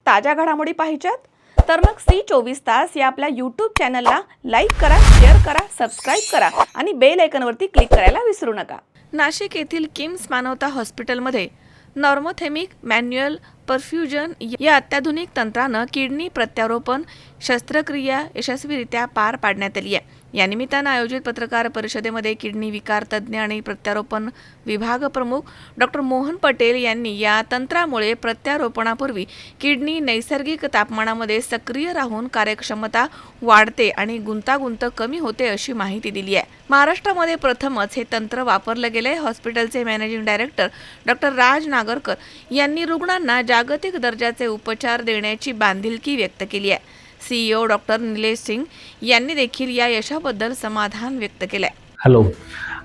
ताज्या घडामोडी पाहिजेत तर मग C24 तास या आपल्या YouTube चॅनलला लाईक करा, शेअर करा, सबस्क्राईब करा आणि बेल आयकॉनवरती क्लिक करायला विसरू नका। नाशिक येथील किम्स मानवता हॉस्पिटलमध्ये नॉर्मोथेमिक मॅन्युअल परफ्यूजन या अत्याधुनिक तंत्रानं किडनी प्रत्यारोपण शस्त्रक्रिया यशस्वीरित्या पार पाडण्यात आली आहे। या निमित्तानं आयोजित पत्रकार परिषदेमध्ये किडनी विकार तज्ज्ञ आणि प्रत्यारोपण विभाग प्रमुख डॉक्टर मोहन पटेल यांनी या तंत्रामुळे प्रत्यारोपणापूर्वी किडनी नैसर्गिक तापमानामध्ये सक्रिय राहून कार्यक्षमता वाढते आणि गुंतागुंत कमी होते अशी माहिती दिली आहे। महाराष्ट्रामध्ये प्रथमच हे तंत्र वापरलं गेले। हॉस्पिटलचे मॅनेजिंग डायरेक्टर डॉक्टर राज नागरकर यांनी रुग्णांना जागतिक दर्जाचे उपचार देण्याची बांधिलकी व्यक्त केली आहे। CEO डॉक्टर निलेश सिंग यांनी देखील या यशाबद्दल समाधान व्यक्त केलंय। हॅलो,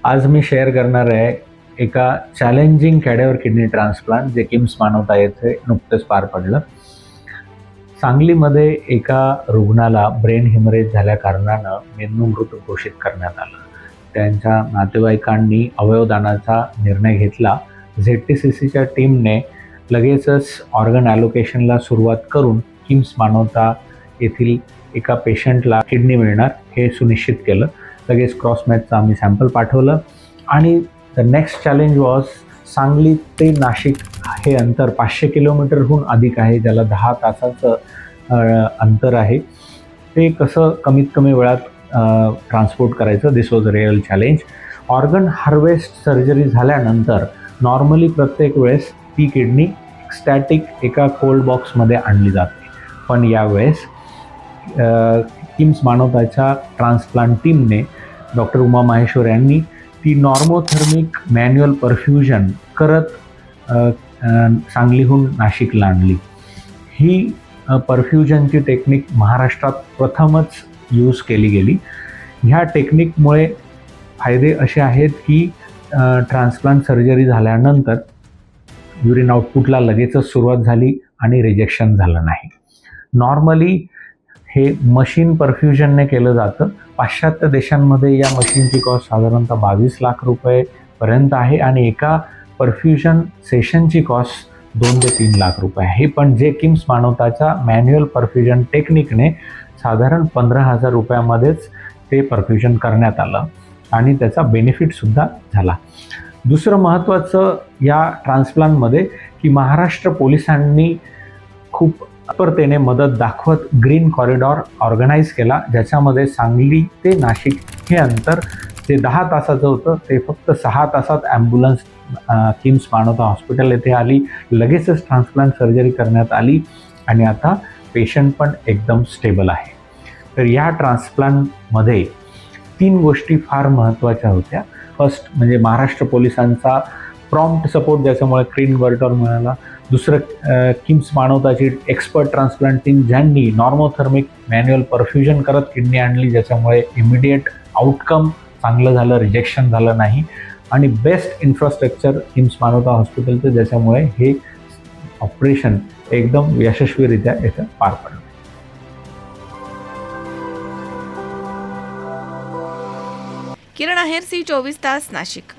आज मी शेअर करणार आहे एका चॅलेंजिंग कॅडेवर किडनी ट्रान्सप्लांट जे किम्स मानवता येथे नुकतेच पार पडलं। सांगलीमध्ये एका रुग्णाला ब्रेन हेमरेज झाल्या कारणानं मेंदूमृत घोषित करण्यात आलं। त्यांच्या नातेवाईकांनी अवयवदानाचा निर्णय घेतला। ZTCCच्या टीमने लगेचच ऑर्गन ॲलोकेशनला सुरुवात करून किम्स मानवता येथील एका पेशंटला किडनी मिळणार हे सुनिश्चित केलं। लगेच क्रॉस मॅचचं आम्ही सॅम्पल पाठवलं आणि the next challenge was Sangli ते नाशिक हे अंतर 500 किलोमीटरहून अधिक आहे, ज्याला 10 तासाचं अंतर आहे। ते कसं कमीत कमी वेळात ट्रान्सपोर्ट करायचं, this was a real challenge. Organ harvest surgery झाल्यानंतर नॉर्मली प्रत्येक वेळेस ती किडनी स्टॅटिक एका कोल्ड बॉक्समध्ये आणली जाते, पण यावेळेस किम्स मानवताच्या ट्रान्सप्लांट टीमने डॉक्टर उमा माहेश्वर यांनी ती नॉर्मोथर्मिक मॅन्युअल परफ्यूजन करत सांगलीहून नाशिकला आणली। ही परफ्यूजनची टेक्निक महाराष्ट्रात प्रथमच यूज केली गेली। ह्या टेक्निकमुळे फायदे असे आहेत की ट्रान्सप्लांट सर्जरी झाल्यानंतर युरिन आउटपुटला लगेचच सुरुवात झाली आणि रिजेक्शन झालं नाही। नॉर्मली हे मशीन परफ्यूजनने केलं जातं। पाश्चात्य देशांमध्ये या मशीनची कॉस्ट साधारणतः 22 लाख रुपयेपर्यंत आहे आणि एका परफ्यूजन सेशनची कॉस्ट 2 ते 3 लाख रुपये आहे। पण जे किम्स मानवताच्या मॅन्युअल परफ्यूजन टेक्निकने साधारण 15,000 रुपयामध्येच ते परफ्यूजन करण्यात आलं आणि त्याचा बेनिफिटसुद्धा झाला। दुसरं महत्त्वाचं या ट्रान्सप्लांटमध्ये की महाराष्ट्र पोलिसांनी खूप तत्परतेने मदत दाखवत ग्रीन कॉरिडॉर ऑर्गनाईज केला, ज्याच्यामध्ये सांगली ते नाशिक हे अंतर जे 10 तासाचं होतं ते फक्त 6 तासात ॲम्ब्युलन्स किम्स मानवता हॉस्पिटल येथे आली। लगेचच ट्रान्सप्लांट सर्जरी करण्यात आली आणि आता पेशंट पण एकदम स्टेबल आहे। तर या ट्रान्सप्लांटमध्ये 3 गोष्टी फार महत्त्वाच्या होत्या। फर्स्ट म्हणजे महाराष्ट्र पोलिसांचा प्रॉम्प्ट सपोर्ट, ज्याच्यामुळे ग्रीन कॉरिडॉर मिळाला। दुसरं किम्स मानवताची एक्सपर्ट ट्रान्सप्लांट टीम ज्यांनी नॉर्मोथर्मिक मॅन्युअल परफ्यूजन करत किडनी आणली, ज्याच्यामुळे इमिडिएट आउटकम चांगलं झालं, रिजेक्शन झालं नाही। आणि बेस्ट इन्फ्रास्ट्रक्चर किम्स मानवता हॉस्पिटलचं, ज्याच्यामुळे हे ऑपरेशन एकदम यशस्वीरित्या इथं पार पडलं। किरण आहेर, C24 तास, नाशिक।